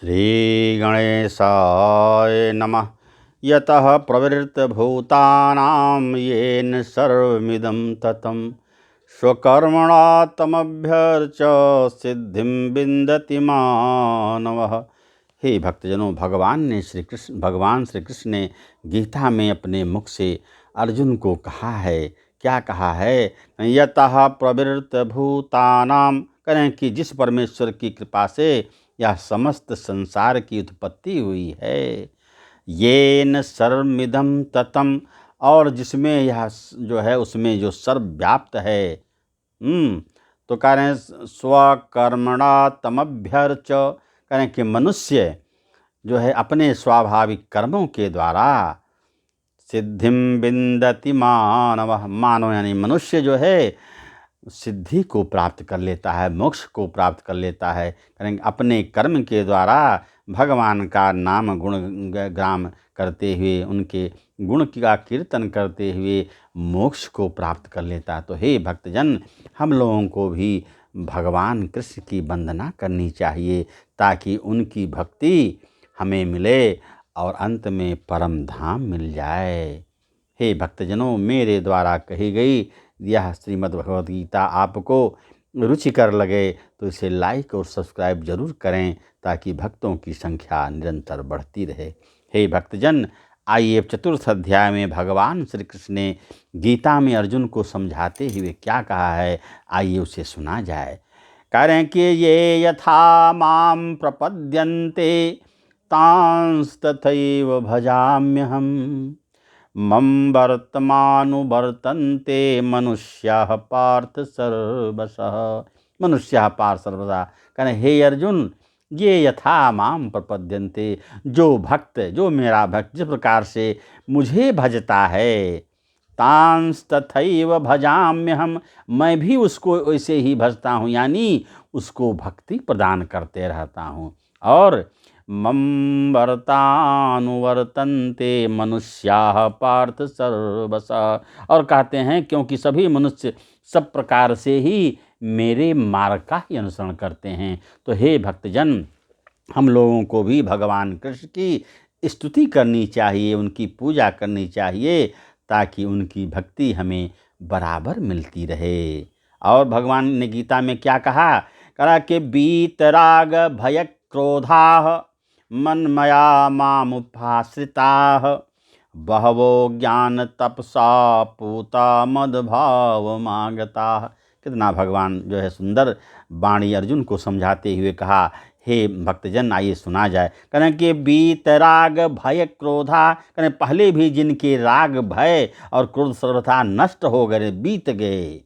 श्रीगणेशाय नमः। यतः प्रवृत्तभूतानां येन सर्वमिदं ततं स्वकर्मणा तमभ्यर्च सिद्धिं विन्दति मानवः। हे भक्तजनों, भगवान श्री कृष्ण ने गीता में अपने मुख से अर्जुन को कहा है। क्या कहा है? यतः प्रवृत्तभूतानां, करें कि जिस परमेश्वर की कृपा से यह समस्त संसार की उत्पत्ति हुई है, येन सर्वमिदं ततं, और जिसमें यह जो है उसमें जो सर्वव्याप्त है। तो कह रहे हैं स्वकर्मणा तमभ्यर्च, करें कि मनुष्य जो है अपने स्वाभाविक कर्मों के द्वारा सिद्धिं विन्दति मानवः, मानव यानी मनुष्य जो है सिद्धि को प्राप्त कर लेता है, मोक्ष को प्राप्त कर लेता है। करेंगे अपने कर्म के द्वारा भगवान का नाम गुण गान करते हुए, उनके गुण का कीर्तन करते हुए मोक्ष को प्राप्त कर लेता है। तो हे भक्तजन, हम लोगों को भी भगवान कृष्ण की वंदना करनी चाहिए ताकि उनकी भक्ति हमें मिले और अंत में परम धाम मिल जाए। हे भक्तजनों, मेरे द्वारा कही गई यह श्रीमद् भगवद गीता आपको रुचिकर लगे तो इसे लाइक और सब्सक्राइब जरूर करें ताकि भक्तों की संख्या निरंतर बढ़ती रहे। हे भक्तजन, आइए चतुर्थ अध्याय में भगवान श्री कृष्ण ने गीता में अर्जुन को समझाते हुए क्या कहा है, आइए उसे सुना जाए। कह रहे हैं कि ये यथा माम प्रपद्यन्ते तांस्तथैव भजाम्यहम् मम वर्तमानुवर्तन्ते मनुष्याः पार्थ सर्वशः। मनुष्याः पार्थ सर्वशः, कहने हे अर्जुन, ये यथा माम प्रपद्यन्ते, जो भक्त, जो मेरा भक्त जिस प्रकार से मुझे भजता है, तांस तथैव भजाम्यहम्, मैं भी उसको वैसे ही भजता हूँ, यानी उसको भक्ति प्रदान करते रहता हूँ। और मम वर्तानुवर्तन्ते मनुष्याः पार्थ सर्वशः, और कहते हैं क्योंकि सभी मनुष्य सब प्रकार से ही मेरे मार्ग का ही अनुसरण करते हैं। तो हे भक्तजन, हम लोगों को भी भगवान कृष्ण की स्तुति करनी चाहिए, उनकी पूजा करनी चाहिए ताकि उनकी भक्ति हमें बराबर मिलती रहे। और भगवान ने गीता में क्या कहा? कहा कि वीतराग भय क्रोधाः मन्मया मामुपाश्रिताः बहवो ज्ञान तपसा पूता मदभावमागताः। कितना भगवान जो है सुंदर वाणी अर्जुन को समझाते हुए कहा। हे भक्तजन, आइए सुना जाए। कहें कि वीतराग भय क्रोधा, कहें पहले भी जिनके राग भय और क्रोध सर्वथा नष्ट हो गए, बीत गए।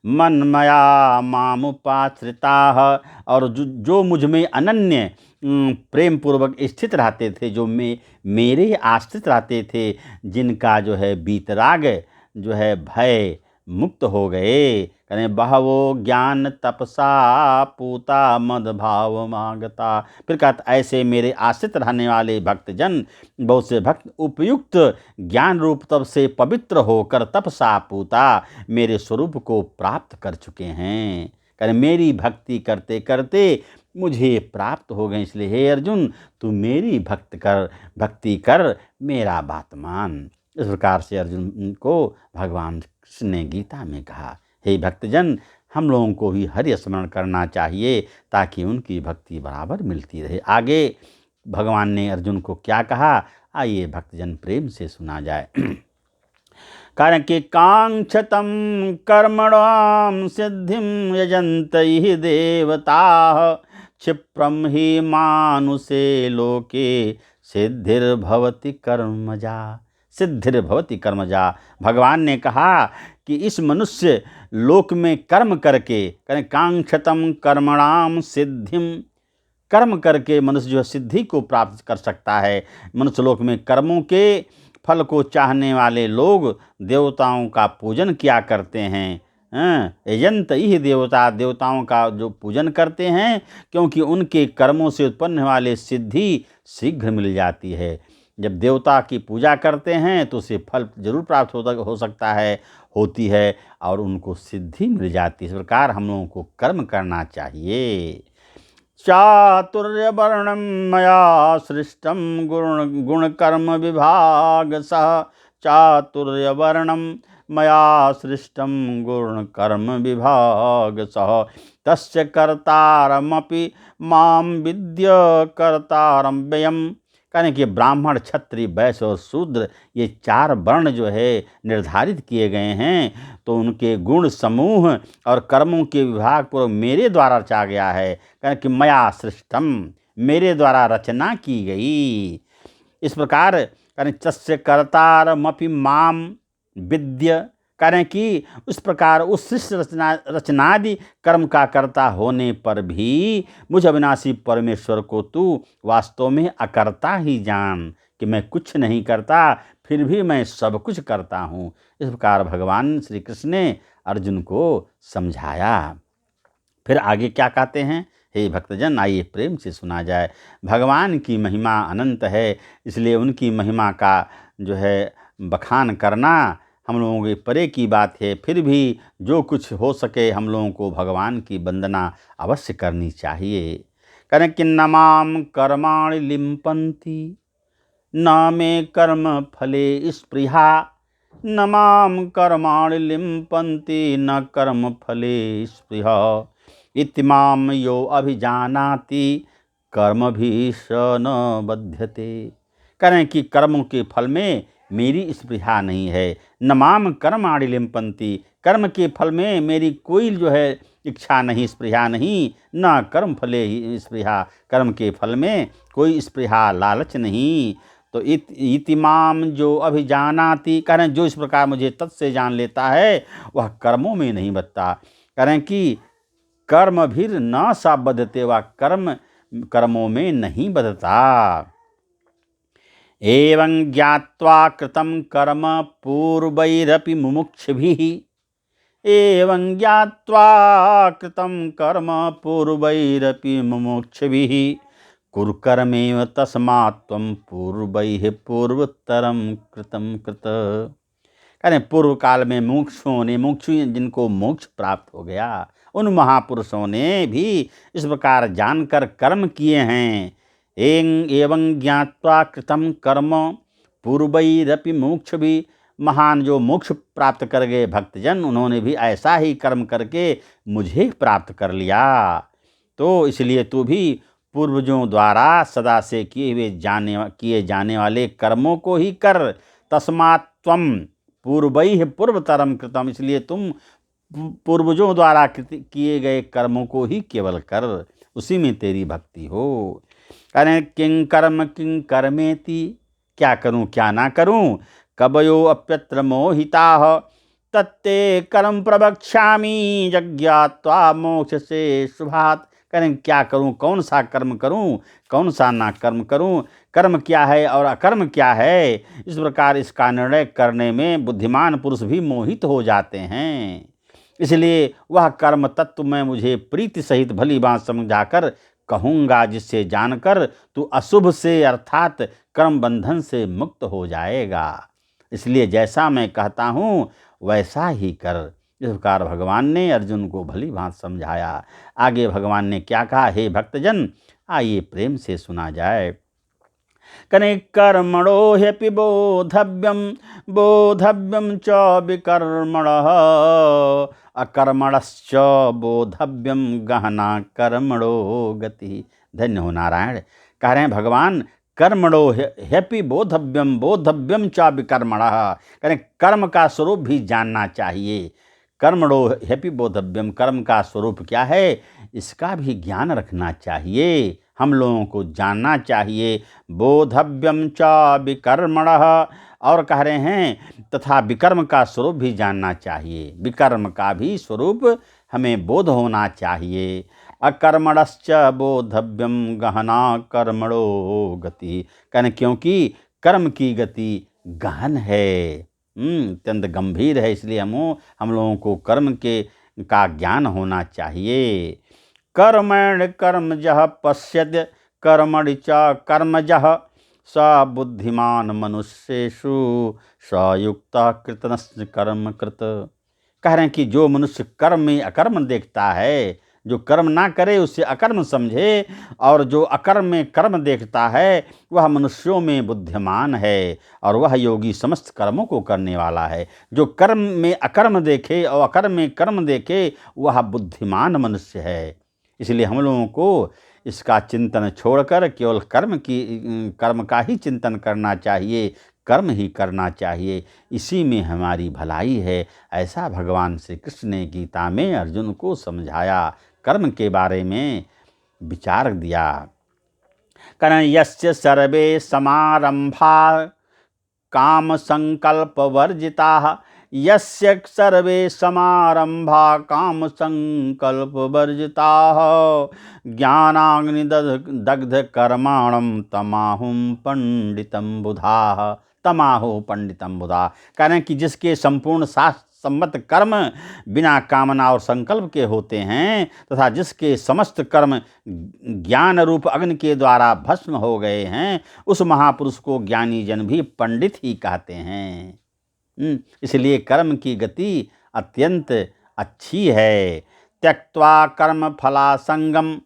मन्मया मामुपाश्रिताः, और जो मुझ में अनन्य प्रेम पूर्वक स्थित रहते थे, जो मेरे आश्रित रहते थे, जिनका जो है बीतराग जो है भय मुक्त हो गए। कहें बहवो ज्ञान तपसा पूता मद भाव मांगता। फिर कहता ऐसे मेरे आश्रित रहने वाले भक्तजन, बहुत से भक्त उपयुक्त ज्ञान रूप तप से पवित्र होकर तपसा पूता मेरे स्वरूप को प्राप्त कर चुके हैं। कहें मेरी भक्ति करते करते मुझे प्राप्त हो गए। इसलिए हे अर्जुन, तू मेरी भक्ति कर, मेरा बात मान। इस प्रकार से अर्जुन को भगवान कृष्ण ने गीता में कहा। हे भक्तजन, हम लोगों को भी हरि स्मरण करना चाहिए ताकि उनकी भक्ति बराबर मिलती रहे। आगे भगवान ने अर्जुन को क्या कहा, आइए भक्तजन प्रेम से सुना जाए। कारण कि कांक्षतम कर्मणां सिद्धिं यजन्त हि देवताः क्षिप्रम हि मानुषे लोके सिद्धिर्भवति कर्मजा। सिद्धिर्भवति कर्मजा। भगवान ने कहा कि इस मनुष्य लोक में कर्म करके, करें कांक्षतम कर्मणाम सिद्धिम, कर्म करके मनुष्य जो है सिद्धि को प्राप्त कर सकता है। मनुष्य लोक में कर्मों के फल को चाहने वाले लोग देवताओं का पूजन किया करते हैं। यजंत ही देवता, देवताओं का जो पूजन करते हैं, क्योंकि उनके कर्मों से उत्पन्न वाले सिद्धि शीघ्र मिल जाती है। जब देवता की पूजा करते हैं तो उसे फल जरूर प्राप्त हो सकता है, होती है, और उनको सिद्धि मिल जाती है। इस प्रकार हम लोगों को कर्म करना चाहिए। चातुर्यवर्णं मया सृष्टं गुणकर्म विभागसः। चातुर्यवर्णं मया सृष्टं गुणकर्म विभागसः। तस्य कर्तारमपि मां विद्य कर्तारं व्ययम्। कहने कि ब्राह्मण, क्षत्रिय, वैश्य और शूद्र, ये 4 वर्ण जो है निर्धारित किए गए हैं, तो उनके गुण समूह और कर्मों के विभाग पूर्वक मेरे द्वारा रचा गया है। कहने कि मया सृष्टम, मेरे द्वारा रचना की गई। इस प्रकार कहने तस्य कर्तारमपि माम विद्य, करें कि उस प्रकार उस सृष्ट रचनादि कर्म का कर्ता होने पर भी मुझ अविनाशी परमेश्वर को तू वास्तव में अकर्ता ही जान, कि मैं कुछ नहीं करता फिर भी मैं सब कुछ करता हूँ। इस प्रकार भगवान श्री कृष्ण ने अर्जुन को समझाया। फिर आगे क्या कहते हैं, हे भक्तजन, आइए प्रेम से सुना जाए। भगवान की महिमा अनंत है, इसलिए उनकी महिमा का जो है बखान करना हम लोगों के परे की बात है। फिर भी जो कुछ हो सके हम लोगों को भगवान की वंदना अवश्य करनी चाहिए। करें कि न माम कर्माणि लिम्पन्ति न मे कर्म फले स्पृहा। न माम कर्माणि लिम्पन्ति न कर्म फले स्पृहा। इति माम यो अभिजानाति कर्मभिः स न बध्यते। करें कि कर्मों के फल में मेरी स्पृहा नहीं है। न माम कर्माणि लिम्पन्ति, कर्म के फल में मेरी कोई जो है इच्छा नहीं, स्पृहा नहीं। न कर्म फले ही स्पृहा, कर्म के फल में कोई स्पृहा, लालच नहीं। तो इति माम जो अभिजानाति, करें जो इस प्रकार मुझे तत्से जान लेता है वह कर्मों में नहीं बदता। करें कि कर्म भी न सा बधते, वह कर्मों में नहीं बदता। एवं ज्ञात्वा कृतं कर्म पूर्वैरपि मुमुक्षुभिः। एवं ज्ञात्वा कृतं कर्म पूर्वैरपि मुमुक्षुभिः। कुरु कर्मेव तस्मात् त्वं पूर्वैः पूर्वोत्तरं कृतं कृत। करें पूर्व काल में मुमुक्षुओं ने, मुमुक्षु जिनको मोक्ष प्राप्त हो गया, उन महापुरुषों ने भी इस प्रकार जानकर कर्म किए हैं। एवं ज्ञात्वा कृतं कर्म पूर्वैरपि मुमुक्षुभिः। महान जो मोक्ष प्राप्त कर गए भक्तजन, उन्होंने भी ऐसा ही कर्म करके मुझे प्राप्त कर लिया। तो इसलिए तू भी पूर्वजों द्वारा सदा से किए जाने वाले कर्मों को ही कर। तस्मात् त्वं पूर्वैः पूर्वतरम कृतम, इसलिए तुम पूर्वजों द्वारा किए गए कर्मों को ही केवल कर, उसी में तेरी भक्ति हो। करें किं कर्मेति, क्या करूं क्या ना करूं। कवयो अप्यत्र मोहिताः तत्ते कर्म प्रवक्ष्यामि यज्ञात्वा मोक्ष से शुभात्। करें क्या करूं, कौन सा कर्म करूं, कौन सा ना कर्म करूं, कर्म क्या है और अकर्म क्या है, इस प्रकार इसका निर्णय करने में बुद्धिमान पुरुष भी मोहित हो जाते हैं। इसलिए वह कर्म तत्व मैं मुझे प्रीति सहित भली बात समझाकर कहूँगा, जिससे जानकर तू अशुभ से अर्थात कर्म बंधन से मुक्त हो जाएगा। इसलिए जैसा मैं कहता हूँ वैसा ही कर। इस प्रकार भगवान ने अर्जुन को भली भांत समझाया। आगे भगवान ने क्या कहा, हे भक्तजन, आइए प्रेम से सुना जाए। कने कर्मणो ह्यपि बोधव्यम बोधव्यम च विकर्मणः अकर्मणश्च बोधव्यम गहना कर्मणो गति। धन्य हो नारायण। कह रहे हैं भगवान, कर्मणो ह्यपि बोधव्यम बोधव्यम च विकर्मणः। करें कर्म का स्वरूप भी जानना चाहिए। कर्मणो ह्यपि बोधव्यम, कर्म का स्वरूप क्या है इसका भी ज्ञान रखना चाहिए, हम लोगों को जानना चाहिए। बोधव्यम च विकर्मणः, और कह रहे हैं तथा विकर्म का स्वरूप भी जानना चाहिए, विकर्म का भी स्वरूप हमें बोध होना चाहिए। अकर्मणश्च बोधव्यम गहना कर्मणो गति। कहने क्योंकि कर्म की गति गहन है, अत्यंत गंभीर है, इसलिए हम लोगों को कर्म का ज्ञान होना चाहिए। कर्मण कर्मजः पश्यत् कर्मणि च कर्मजः स बुद्धिमान मनुष्येषु स युक्तः कृतनस्य कर्म कृत। कह रहे हैं कि जो मनुष्य कर्म में अकर्म देखता है, जो कर्म ना करे उसे अकर्म समझे, और जो अकर्म में कर्म देखता है वह मनुष्यों में बुद्धिमान है, और वह योगी समस्त कर्मों को करने वाला है। जो कर्म में अकर्म देखे और अकर्म में कर्म देखे वह बुद्धिमान मनुष्य है। इसलिए हम लोगों को इसका चिंतन छोड़कर केवल कर्म का ही चिंतन करना चाहिए, कर्म ही करना चाहिए, इसी में हमारी भलाई है। ऐसा भगवान श्री कृष्ण ने गीता में अर्जुन को समझाया, कर्म के बारे में विचार दिया। कारण यस्य सर्वे समारंभा काम संकल्प वर्जिता, यस्य सर्वे समारंभा काम संकल्प वर्जिता, ज्ञानाग्निदग्ध कर्माणं तमाहुं पंडितम बुधाः। तमाहो पंडितम बुधा, कारण कि जिसके संपूर्ण शास्त्र सम्मत कर्म बिना कामना और संकल्प के होते हैं, तथा जिसके समस्त कर्म ज्ञान रूप अग्नि के द्वारा भस्म हो गए हैं, उस महापुरुष को ज्ञानी जन भी पंडित ही कहते हैं। इसलिए कर्म की गति अत्यंत अच्छी है। त्यक्त्वा कर्म फलासंगम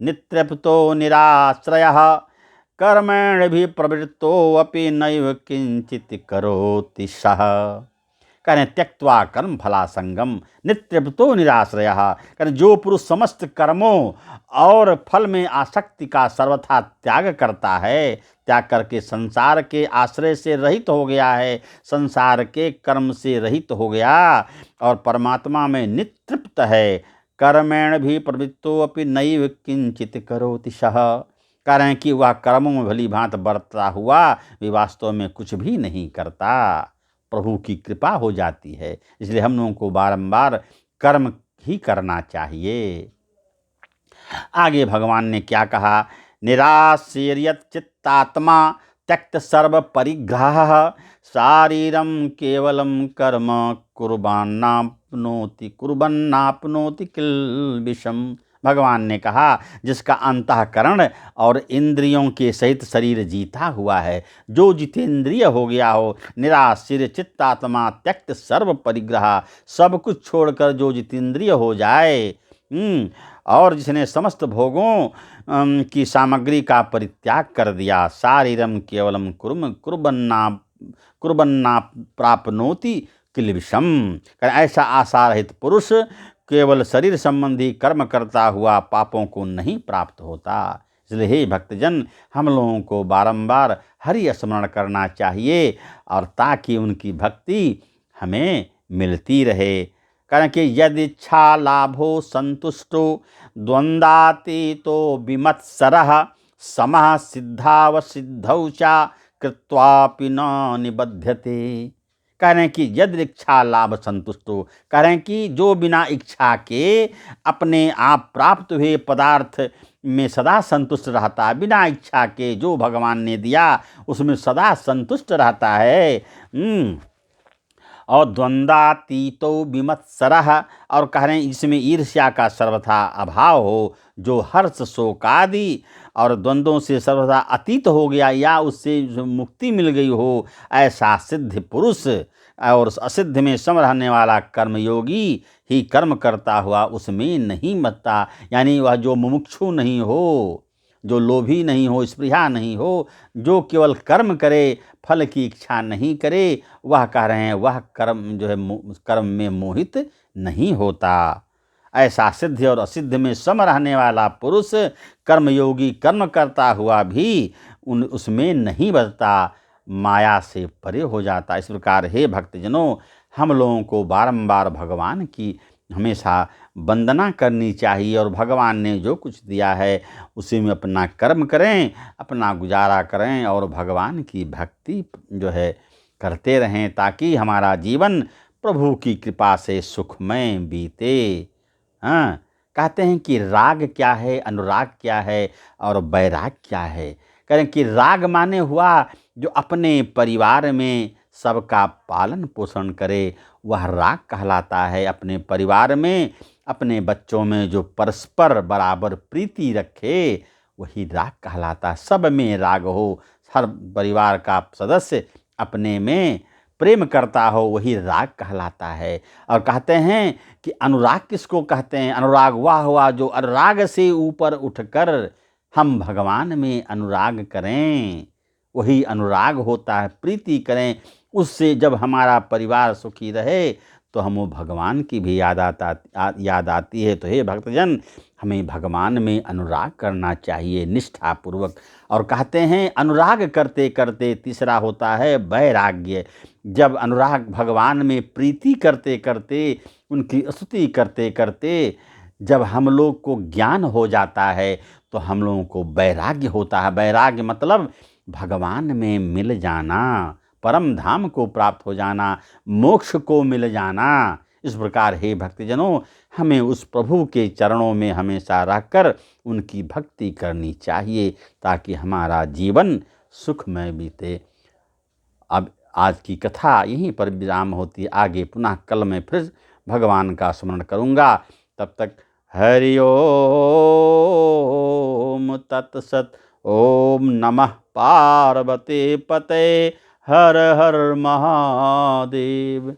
नितृप्तो निराश्रयः, कर्मेण भी प्रवृत्तो अपि नैव किंचित करोति सः। करें त्यक्त्वा कर्म फलासंगम नितृप्तो निराश्रयः, करें जो पुरुष समस्त कर्मों और फल में आसक्ति का सर्वथा त्याग करता है, त्याग करके संसार के आश्रय से रहित हो गया है, संसार के कर्म से रहित हो गया और परमात्मा में नितृप्त है, कर्मेण भी प्रवृत्तो अपि नैव किंचित करोति सः, कारण कि वह कर्मों में भली भांत बरतता हुआ वे वास्तव में कुछ भी नहीं करता। प्रभु की कृपा हो जाती है। इसलिए हम लोगों को बारंबार कर्म ही करना चाहिए। आगे भगवान ने क्या कहा, निराशीर्यत चित्तात्मा त्यक्त सर्व परिग्रह, शारीरम केवलम कर्म कुर्वन्नाप्नोति किल्बिषम्। भगवान ने कहा, जिसका अंतःकरण और इंद्रियों के सहित शरीर जीता हुआ है, जो जितेंद्रिय हो गया हो, निराशीर चित्तात्मा त्यक्त सर्व परिग्रह, सब कुछ छोड़कर जो जितेंद्रिय हो जाए, और जिसने समस्त भोगों की सामग्री का परित्याग कर दिया, शारीरम केवलम कुर्वन्ना प्राप्नोति किल्बिषम्। ऐसा आशा रहित पुरुष केवल शरीर संबंधी कर्म करता हुआ पापों को नहीं प्राप्त होता। इसलिए हे भक्तजन, हम लोगों को बारंबार हरि स्मरण करना चाहिए, और ताकि उनकी भक्ति हमें मिलती रहे। कारण कि यदि इच्छा लाभो संतुष्टो द्वंद्वातीतो विमत्सरः, समः सिद्धावसिद्धौ च कृत्वापि न निबध्यते। कह रहे हैं कि यदि इच्छा लाभ संतुष्टो, कह रहे हैं कि जो बिना इच्छा के अपने आप प्राप्त हुए पदार्थ में सदा संतुष्ट रहता है, बिना इच्छा के जो भगवान ने दिया उसमें सदा संतुष्ट रहता है, और द्वंद्वातीतो विमत्सरः, और कह रहे हैं जिसमें ईर्ष्या का सर्वथा अभाव हो, जो हर्ष शोक आदि और द्वंद्वों से सर्वथा अतीत हो गया या उससे मुक्ति मिल गई हो, ऐसा सिद्ध पुरुष और असिद्ध में सम रहने वाला कर्मयोगी ही कर्म करता हुआ उसमें नहीं मरता। यानी वह जो मुमुक्षु नहीं हो, जो लोभी नहीं हो, स्पृहा नहीं हो, जो केवल कर्म करे, फल की इच्छा नहीं करे, वह कह रहे हैं वह कर्म जो है कर्म में मोहित नहीं होता। ऐसा सिद्ध और असिद्ध में सम रहने वाला पुरुष कर्मयोगी कर्म करता हुआ भी उसमें नहीं बचता, माया से परे हो जाता। इस प्रकार हे भक्तजनों, हम लोगों को बारंबार भगवान की हमेशा वंदना करनी चाहिए, और भगवान ने जो कुछ दिया है उसी में अपना कर्म करें, अपना गुजारा करें, और भगवान की भक्ति जो है करते रहें, ताकि हमारा जीवन प्रभु की कृपा से सुखमय बीते। हाँ, कहते हैं कि राग क्या है, अनुराग क्या है, और वैराग क्या है। कहें कि राग माने हुआ जो अपने परिवार में सबका पालन पोषण करे, वह राग कहलाता है। अपने परिवार में, अपने बच्चों में जो परस्पर बराबर प्रीति रखे, वही राग कहलाता है। सब में राग हो, हर परिवार का सदस्य अपने में प्रेम करता हो वही राग कहलाता है। और कहते हैं कि अनुराग किसको कहते हैं? अनुराग वह हुआ जो अनुराग से ऊपर उठकर हम भगवान में अनुराग करें, वही अनुराग होता है। प्रीति करें उससे, जब हमारा परिवार सुखी रहे तो हमें भगवान की भी याद आती है। तो हे भक्तजन, हमें भगवान में अनुराग करना चाहिए निष्ठापूर्वक। और कहते हैं अनुराग करते करते तीसरा होता है वैराग्य। जब अनुराग भगवान में प्रीति करते करते, उनकी स्तुति करते करते जब हम लोग को ज्ञान हो जाता है तो हम लोगों को वैराग्य होता है। वैराग्य मतलब भगवान में मिल जाना, परम धाम को प्राप्त हो जाना, मोक्ष को मिल जाना। इस प्रकार हे भक्तजनों, हमें उस प्रभु के चरणों में हमेशा रहकर उनकी भक्ति करनी चाहिए ताकि हमारा जीवन सुखमय बीते। अब आज की कथा यहीं पर विराम होती है। आगे पुनः कल मैं फिर भगवान का स्मरण करूँगा। तब तक हरि ओम तत्सत। ओम नमः पार्वती पते। हर हर महादेव।